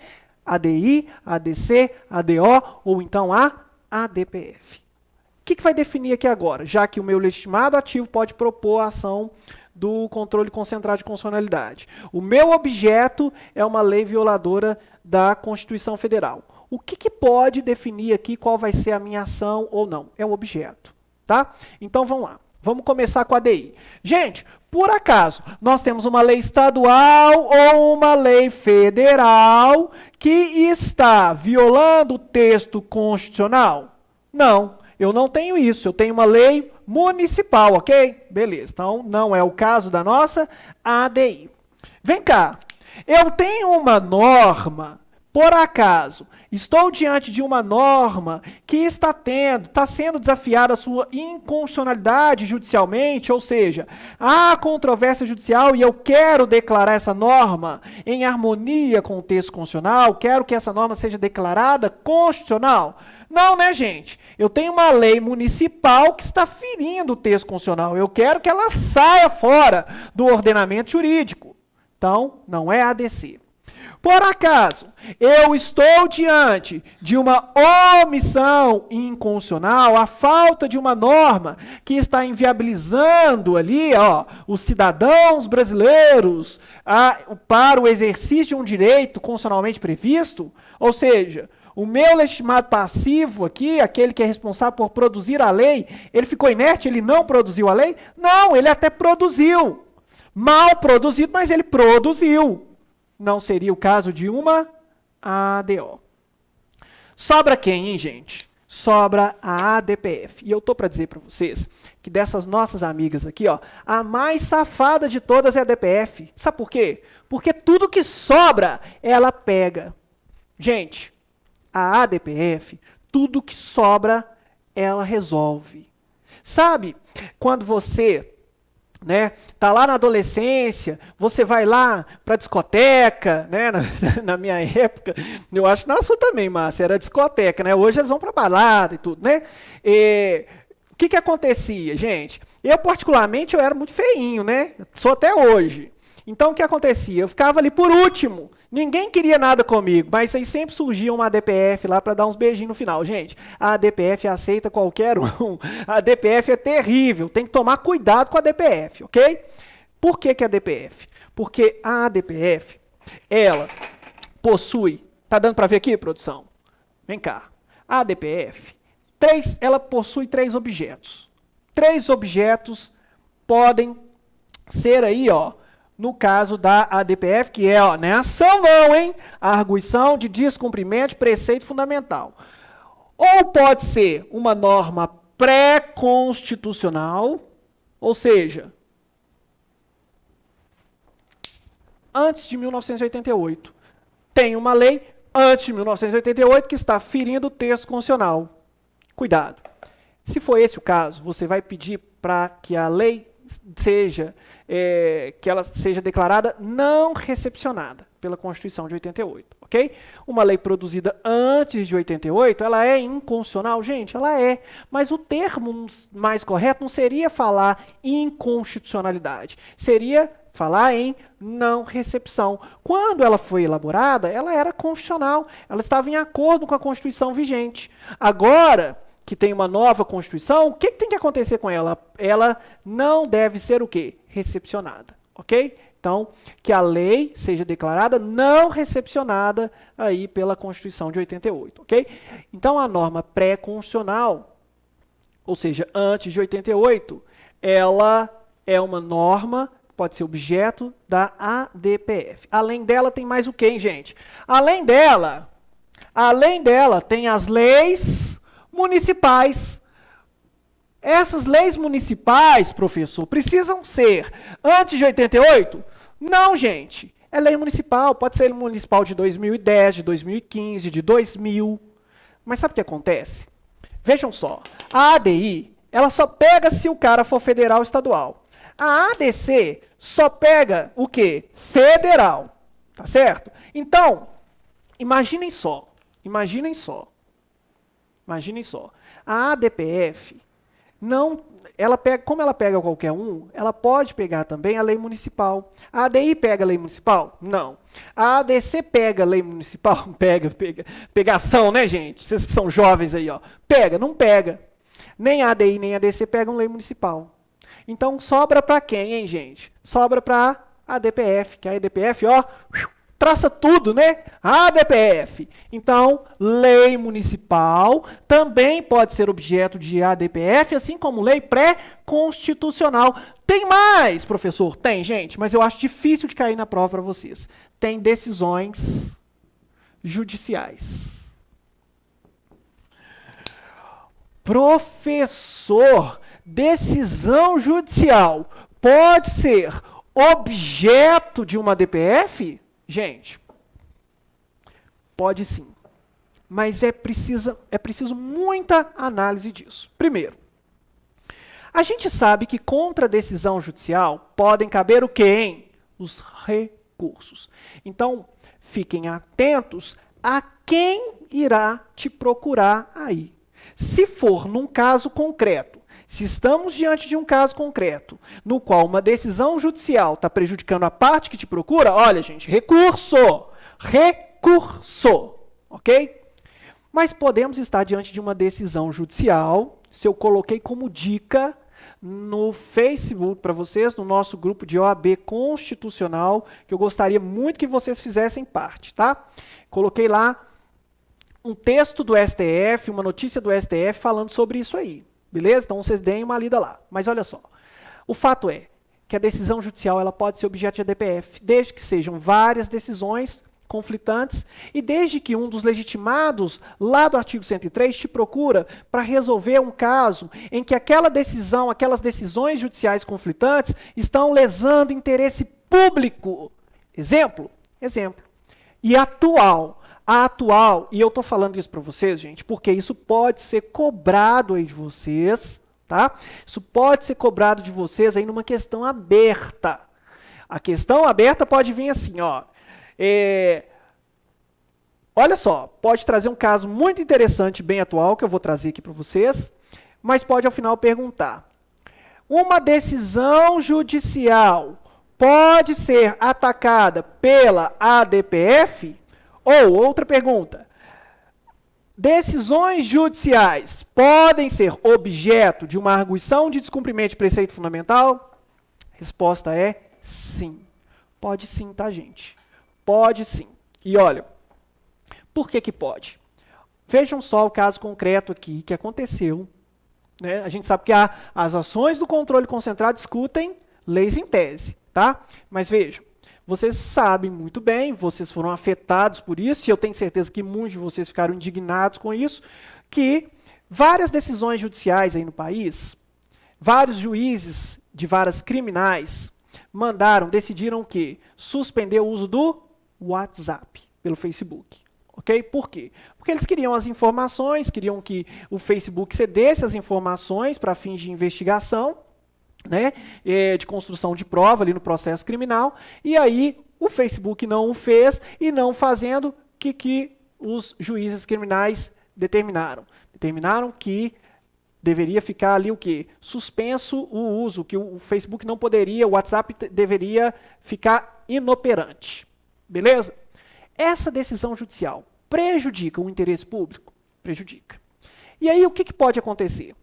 ADI, ADC, ADO ou então a ADPF. O que vai definir aqui agora? Já que o meu legitimado ativo pode propor a ação do controle concentrado de constitucionalidade. O meu objeto é uma lei violadora da Constituição Federal. O que pode definir aqui qual vai ser a minha ação ou não? É o objeto, tá? Então vamos lá. Vamos começar com a ADI. Gente, por acaso, nós temos uma lei estadual ou uma lei federal que está violando o texto constitucional? Não, eu não tenho isso. Eu tenho uma lei municipal, ok? Beleza, então não é o caso da nossa ADI. Vem cá, eu tenho uma norma, por acaso, estou diante de uma norma que está sendo desafiada a sua inconstitucionalidade judicialmente, ou seja, há controvérsia judicial e eu quero declarar essa norma em harmonia com o texto constitucional, quero que essa norma seja declarada constitucional. Não, né, gente? Eu tenho uma lei municipal que está ferindo o texto constitucional. Eu quero que ela saia fora do ordenamento jurídico. Então, não é ADC. Por acaso, eu estou diante de uma omissão inconstitucional, a falta de uma norma que está inviabilizando ali, ó, os cidadãos brasileiros para o exercício de um direito constitucionalmente previsto, ou seja, O meu legitimado passivo aqui, aquele que é responsável por produzir a lei, ele ficou inerte, ele não produziu a lei? Não, ele até produziu. Mal produzido, mas ele produziu. Não seria o caso de uma ADO. Sobra quem, hein, gente? Sobra a ADPF. E eu tô para dizer para vocês que dessas nossas amigas aqui, ó, a mais safada de todas é a ADPF. Sabe por quê? Porque tudo que sobra, ela pega. Gente, a ADPF, tudo que sobra, ela resolve. Sabe, quando você tá lá na adolescência, você vai lá pra discoteca, né? Na minha época, eu acho que na sua também, Márcia, era discoteca, né? Hoje eles vão pra balada e tudo, né? O que acontecia, gente? Eu, particularmente, eu era muito feinho, né? Sou até hoje. Então, o que acontecia? Eu ficava ali por último. Ninguém queria nada comigo, mas aí sempre surgia uma ADPF lá para dar uns beijinhos no final. Gente, a ADPF aceita qualquer um. A ADPF é terrível. Tem que tomar cuidado com a ADPF, ok? Por que a ADPF? Porque a ADPF, ela possui... Tá dando para ver aqui, produção? Vem cá. A ADPF, ela possui 3 objetos. 3 objetos podem ser aí, ó, no caso da ADPF, que é, ó, não é ação não, hein? A arguição de descumprimento de preceito fundamental. Ou pode ser uma norma pré-constitucional, ou seja, antes de 1988. Tem uma lei antes de 1988 que está ferindo o texto constitucional. Cuidado. Se for esse o caso, você vai pedir para que a lei que ela seja declarada não recepcionada pela Constituição de 88, ok? Uma lei produzida antes de 88, ela é inconstitucional? Gente, ela é, mas o termo mais correto não seria falar inconstitucionalidade, seria falar em não recepção. Quando ela foi elaborada, ela era constitucional, ela estava em acordo com a Constituição vigente. Agora que tem uma nova Constituição, o que tem que acontecer com ela? Ela não deve ser o quê? Recepcionada, ok? Então, que a lei seja declarada não recepcionada aí pela Constituição de 88, ok? Então, a norma pré-constitucional, ou seja, antes de 88, ela é uma norma, pode ser objeto da ADPF. Além dela, tem mais o quê, hein, gente? Além dela, tem as leis municipais. Essas leis municipais, professor, precisam ser antes de 88? Não, gente. É lei municipal. Pode ser lei municipal de 2010, de 2015, de 2000. Mas sabe o que acontece? Vejam só. A ADI, ela só pega se o cara for federal ou estadual. A ADC só pega o quê? Federal. Tá certo? Então, imaginem só. A ADPF, como ela pega qualquer um, ela pode pegar também a lei municipal. A ADI pega a lei municipal? Não. A ADC pega a lei municipal? Pegação, né, gente? Vocês que são jovens aí, ó. Pega, não pega. Nem a ADI nem a ADC pegam lei municipal. Então, sobra para quem, hein, gente? Sobra para a ADPF, que a ADPF, ó, traça tudo, né? ADPF. Então, lei municipal também pode ser objeto de ADPF, assim como lei pré-constitucional. Tem mais, professor? Tem, gente, mas eu acho difícil de cair na prova para vocês. Tem decisões judiciais. Professor, decisão judicial pode ser objeto de uma ADPF? Gente, pode sim, mas é preciso muita análise disso. Primeiro, a gente sabe que contra a decisão judicial podem caber o quê, hein? Os recursos. Então, fiquem atentos a quem irá te procurar aí. Se for num caso concreto, se estamos diante de um caso concreto, no qual uma decisão judicial está prejudicando a parte que te procura, olha, gente, recurso, ok? Mas podemos estar diante de uma decisão judicial, se eu coloquei como dica no Facebook para vocês, no nosso grupo de OAB Constitucional, que eu gostaria muito que vocês fizessem parte, tá? Coloquei lá um texto do STF, uma notícia do STF falando sobre isso aí. Beleza? Então vocês deem uma lida lá. Mas olha só, o fato é que a decisão judicial ela pode ser objeto de ADPF, desde que sejam várias decisões conflitantes e desde que um dos legitimados lá do artigo 103 te procura para resolver um caso em que aquela decisão, aquelas decisões judiciais conflitantes estão lesando interesse público. Exemplo? E a atual, e eu estou falando isso para vocês, gente, porque isso pode ser cobrado aí de vocês, tá? Isso pode ser cobrado de vocês aí numa questão aberta. A questão aberta pode vir assim, ó. Olha só, pode trazer um caso muito interessante, bem atual, que eu vou trazer aqui para vocês, mas pode ao final perguntar: uma decisão judicial pode ser atacada pela ADPF? Ou, outra pergunta, decisões judiciais podem ser objeto de uma arguição de descumprimento de preceito fundamental? Resposta é sim. Pode sim, tá, gente? Pode sim. E olha, por que que pode? Vejam só o caso concreto aqui que aconteceu. Né? A gente sabe que as ações do controle concentrado discutem leis em tese, tá? Mas vejam, vocês sabem muito bem, vocês foram afetados por isso, e eu tenho certeza que muitos de vocês ficaram indignados com isso, que várias decisões judiciais aí no país, vários juízes de varas criminais decidiram o quê? Suspender o uso do WhatsApp pelo Facebook. Ok? Por quê? Porque eles queriam as informações, queriam que o Facebook cedesse as informações para fins de investigação, né, de construção de prova ali no processo criminal, e aí o Facebook não o fez, e não fazendo, o que os juízes criminais determinaram? Determinaram que deveria ficar ali o quê? Suspenso o uso, que o Facebook não poderia, o WhatsApp deveria ficar inoperante. Beleza? Essa decisão judicial prejudica o interesse público? Prejudica. E aí o que pode acontecer?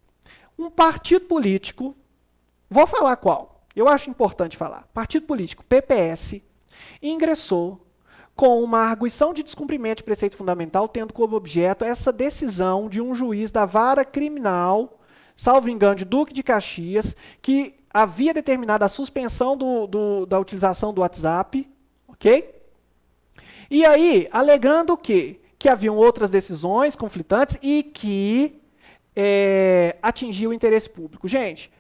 Um partido político, vou falar qual, eu acho importante falar, partido político PPS, ingressou com uma arguição de descumprimento de preceito fundamental, tendo como objeto essa decisão de um juiz da vara criminal, salvo engano, de Duque de Caxias, que havia determinado a suspensão da utilização do WhatsApp, ok? E aí, alegando o quê? Que haviam outras decisões conflitantes e que atingiu o interesse público. Gente,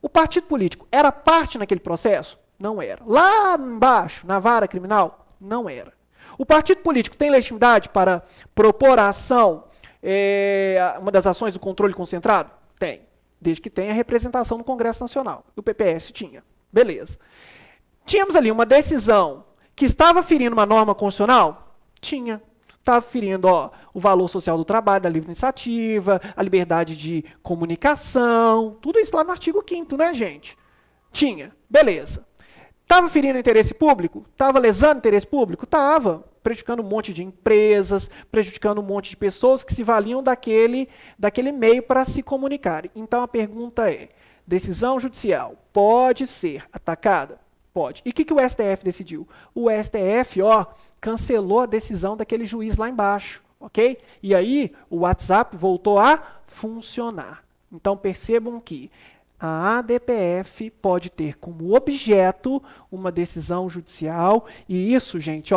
o partido político era parte naquele processo? Não era. Lá embaixo, na vara criminal? Não era. O partido político tem legitimidade para propor a ação, uma das ações do controle concentrado? Tem. Desde que tenha representação no Congresso Nacional. O PPS tinha. Beleza. Tínhamos ali uma decisão que estava ferindo uma norma constitucional? Tinha. Estava ferindo o valor social do trabalho, da livre iniciativa, a liberdade de comunicação, tudo isso lá no artigo 5º, né, gente? Tinha. Beleza. Estava ferindo o interesse público? Estava lesando o interesse público? Estava. Prejudicando um monte de empresas, prejudicando um monte de pessoas que se valiam daquele meio para se comunicarem. Então a pergunta é, decisão judicial pode ser atacada? Pode. E o que o STF decidiu? O STF, cancelou a decisão daquele juiz lá embaixo, ok? E aí o WhatsApp voltou a funcionar. Então percebam que a ADPF pode ter como objeto uma decisão judicial, e isso, gente,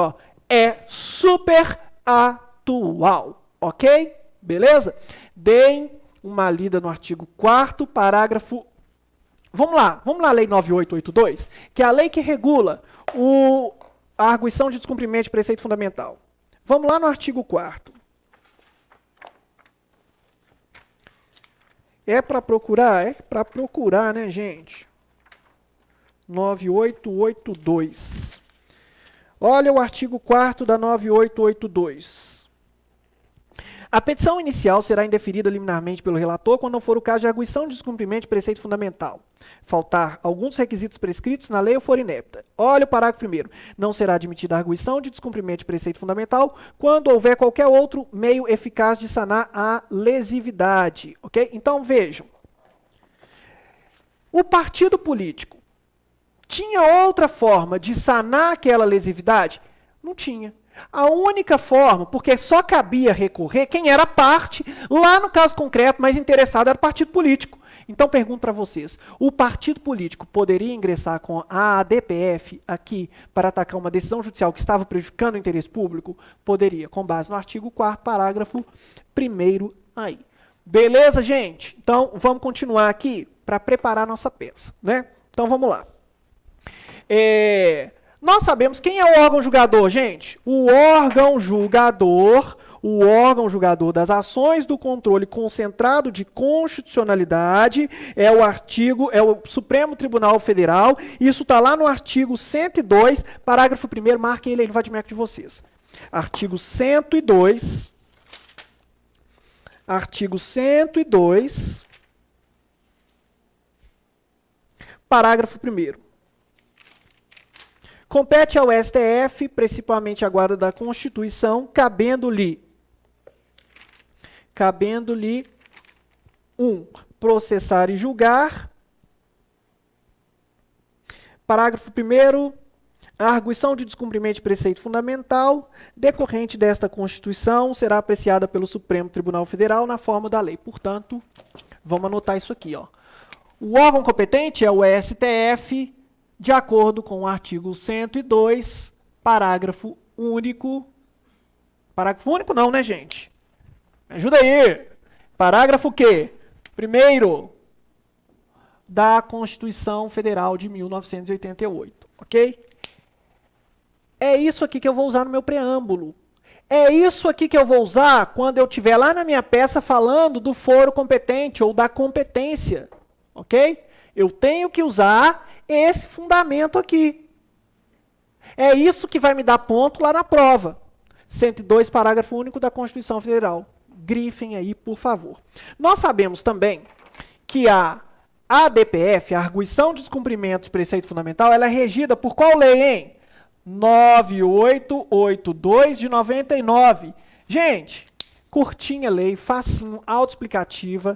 é super atual, ok? Beleza? Deem uma lida no artigo 4º, parágrafo... Vamos lá, Lei 9882, que é a lei que regula a arguição de descumprimento de preceito fundamental. Vamos lá no artigo 4º. É para procurar? É para procurar, né, gente? 9882. Olha o artigo 4º da 9882. A petição inicial será indeferida liminarmente pelo relator quando não for o caso de arguição de descumprimento de preceito fundamental. Faltar alguns requisitos prescritos na lei ou for inepta. Olha o parágrafo 1º. Não será admitida a arguição de descumprimento de preceito fundamental quando houver qualquer outro meio eficaz de sanar a lesividade. Ok? Então, vejam. O partido político tinha outra forma de sanar aquela lesividade? Não tinha. A única forma, porque só cabia recorrer quem era parte, lá no caso concreto, mais interessado era o partido político. Então, pergunto para vocês, o partido político poderia ingressar com a ADPF aqui para atacar uma decisão judicial que estava prejudicando o interesse público? Poderia, com base no artigo 4º, parágrafo 1º aí. Beleza, gente? Então, vamos continuar aqui para preparar nossa peça, né? Então, vamos lá. Nós sabemos quem é o órgão julgador, gente? O órgão julgador das ações do controle concentrado de constitucionalidade é o Supremo Tribunal Federal. Isso está lá no artigo 102, parágrafo 1º, marquem ele aí no vadimeco de vocês. Artigo 102, parágrafo 1º. Compete ao STF, principalmente a guarda da Constituição, cabendo-lhe 1. Processar e julgar. Parágrafo 1º. A arguição de descumprimento de preceito fundamental decorrente desta Constituição será apreciada pelo Supremo Tribunal Federal na forma da lei. Portanto, vamos anotar isso aqui, ó. O órgão competente é o STF, de acordo com o artigo 102, parágrafo único. Parágrafo único não, né, gente? Me ajuda aí. Parágrafo o quê? 1º da Constituição Federal de 1988, ok? É isso aqui que eu vou usar no meu preâmbulo. É isso aqui que eu vou usar quando eu estiver lá na minha peça falando do foro competente ou da competência, ok? Eu tenho que usar esse fundamento aqui. É isso que vai me dar ponto lá na prova. 102, parágrafo único da Constituição Federal. Grifem aí, por favor. Nós sabemos também que a ADPF, a Arguição de Descumprimento de Preceito Fundamental, ela é regida por qual lei, hein? 9882 de 99. Gente, curtinha lei, facinho, autoexplicativa.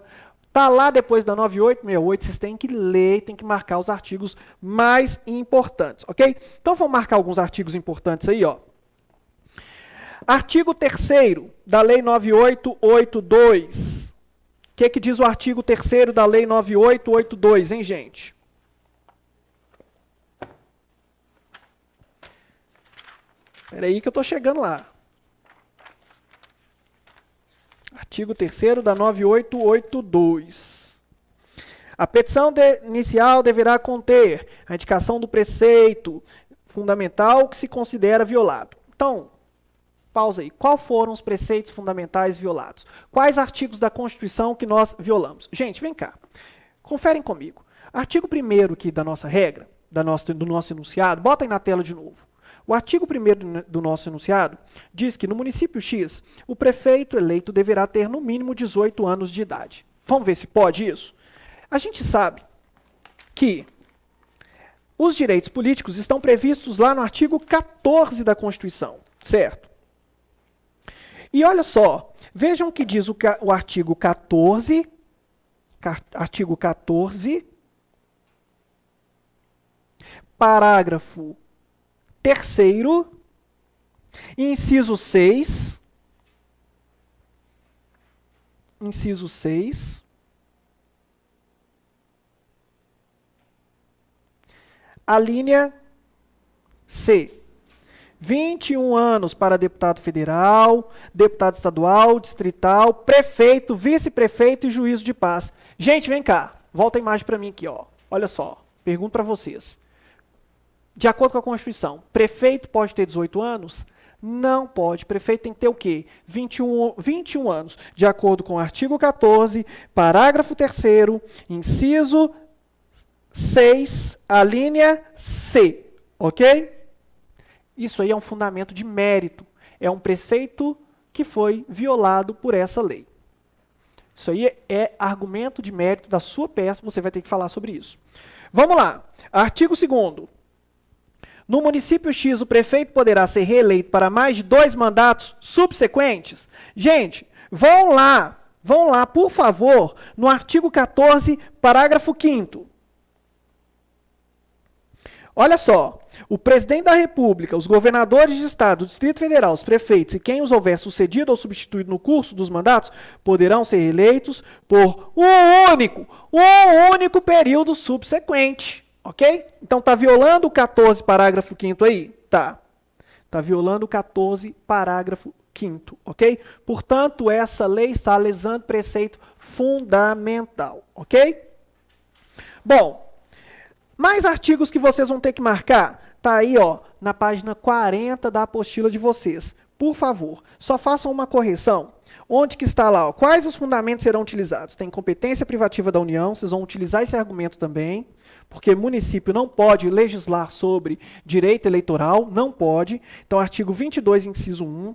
Tá lá depois da 9868, vocês têm que ler, têm que marcar os artigos mais importantes, ok? Então, vou marcar alguns artigos importantes aí, ó. Artigo 3º da Lei 9882. O que diz o artigo 3º da Lei 9882, hein, gente? Espera aí que eu estou chegando lá. Artigo 3º da 9882. A petição inicial deverá conter a indicação do preceito fundamental que se considera violado. Então, pausa aí. Quais foram os preceitos fundamentais violados? Quais artigos da Constituição que nós violamos? Gente, vem cá. Conferem comigo. Artigo 1º aqui da nossa regra, do nosso enunciado, bota aí na tela de novo. O artigo 1º do nosso enunciado diz que no município X, o prefeito eleito deverá ter no mínimo 18 anos de idade. Vamos ver se pode isso? A gente sabe que os direitos políticos estão previstos lá no artigo 14 da Constituição, certo? E olha só, vejam o que diz o artigo 14, parágrafo 3º, inciso 6, a linha C. 21 anos para deputado federal, deputado estadual, distrital, prefeito, vice-prefeito e juízo de paz. Gente, vem cá. Volta a imagem para mim aqui, ó. Olha só. Pergunto para vocês. De acordo com a Constituição, prefeito pode ter 18 anos? Não pode. Prefeito tem que ter o quê? 21 anos. De acordo com o artigo 14, parágrafo 3º, inciso 6, a linha C. Ok? Isso aí é um fundamento de mérito. É um preceito que foi violado por essa lei. Isso aí é argumento de mérito da sua peça, você vai ter que falar sobre isso. Vamos lá. Artigo 2º. No município X, o prefeito poderá ser reeleito para mais de 2 mandatos subsequentes? Gente, vão lá, por favor, no artigo 14, parágrafo 5º. Olha só, o presidente da República, os governadores de estado, o Distrito Federal, os prefeitos e quem os houver sucedido ou substituído no curso dos mandatos poderão ser eleitos por um único período subsequente, ok? Então tá violando o 14, parágrafo 5º aí? Tá. Tá violando o 14, parágrafo 5º, ok? Portanto, essa lei está lesando preceito fundamental, ok? Bom, mais artigos que vocês vão ter que marcar, tá aí, ó, na página 40 da apostila de vocês. Por favor, só façam uma correção. Onde que está lá, ó, quais os fundamentos serão utilizados? Tem competência privativa da União, vocês vão utilizar esse argumento também, porque município não pode legislar sobre direito eleitoral, não pode. Então, artigo 22, inciso 1.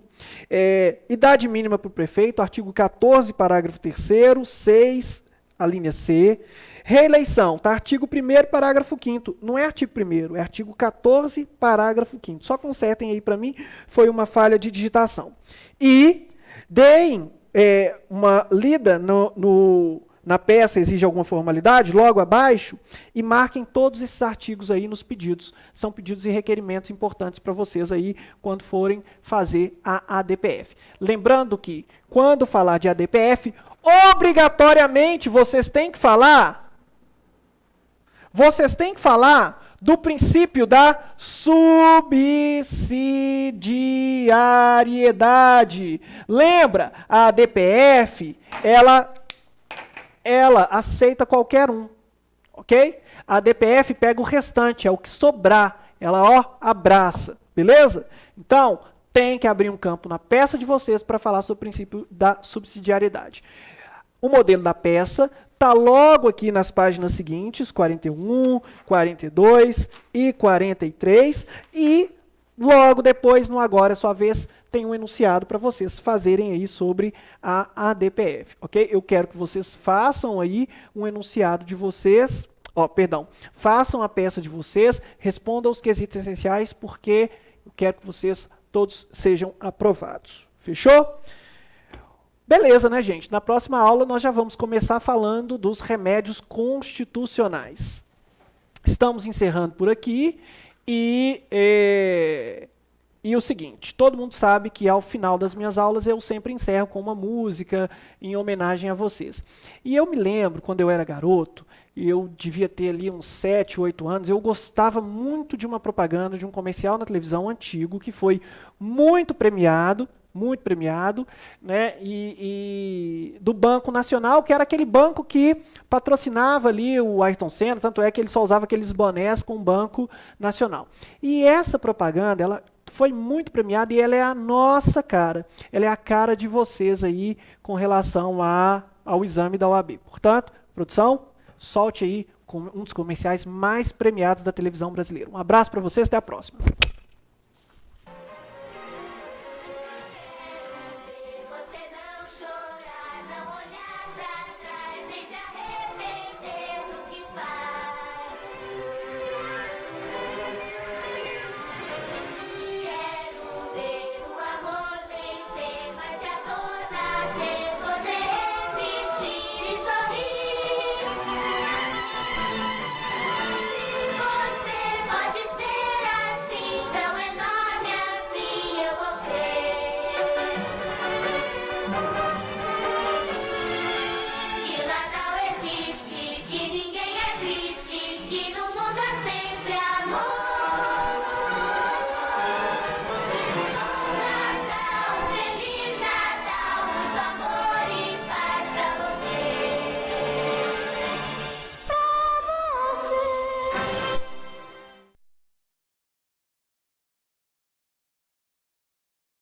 Idade mínima para o prefeito, artigo 14, parágrafo 3º, 6, a linha C. Reeleição, tá? Artigo 1º, parágrafo 5º. Não é artigo 1º, é artigo 14, parágrafo 5º. Só consertem aí para mim, foi uma falha de digitação. E deem uma lida na peça, exige alguma formalidade, logo abaixo, e marquem todos esses artigos aí nos pedidos. São pedidos e requerimentos importantes para vocês aí, quando forem fazer a ADPF. Lembrando que, quando falar de ADPF, obrigatoriamente vocês têm que falar do princípio da subsidiariedade. Lembra, a ADPF, ela aceita qualquer um, ok? A ADPF pega o restante, é o que sobrar, ela, ó, abraça, beleza? Então, tem que abrir um campo na peça de vocês para falar sobre o princípio da subsidiariedade. O modelo da peça está logo aqui nas páginas seguintes, 41, 42 e 43, e logo depois, no Agora é Sua Vez, tem um enunciado para vocês fazerem aí sobre a ADPF, ok? Eu quero que vocês façam aí um enunciado de vocês, façam a peça de vocês, respondam os quesitos essenciais, porque eu quero que vocês todos sejam aprovados. Fechou? Beleza, né, gente? Na próxima aula nós já vamos começar falando dos remédios constitucionais. Estamos encerrando por aqui e o seguinte, todo mundo sabe que ao final das minhas aulas eu sempre encerro com uma música em homenagem a vocês. E eu me lembro, quando eu era garoto, eu devia ter ali uns 7, 8 anos, eu gostava muito de uma propaganda, de um comercial na televisão antigo, que foi muito premiado, né, e do Banco Nacional, que era aquele banco que patrocinava ali o Ayrton Senna, tanto é que ele só usava aqueles bonés com o Banco Nacional. E essa propaganda, ela foi muito premiada e ela é a nossa cara, ela é a cara de vocês aí com relação ao exame da OAB. Portanto, produção, solte aí um dos comerciais mais premiados da televisão brasileira. Um abraço para vocês, até a próxima.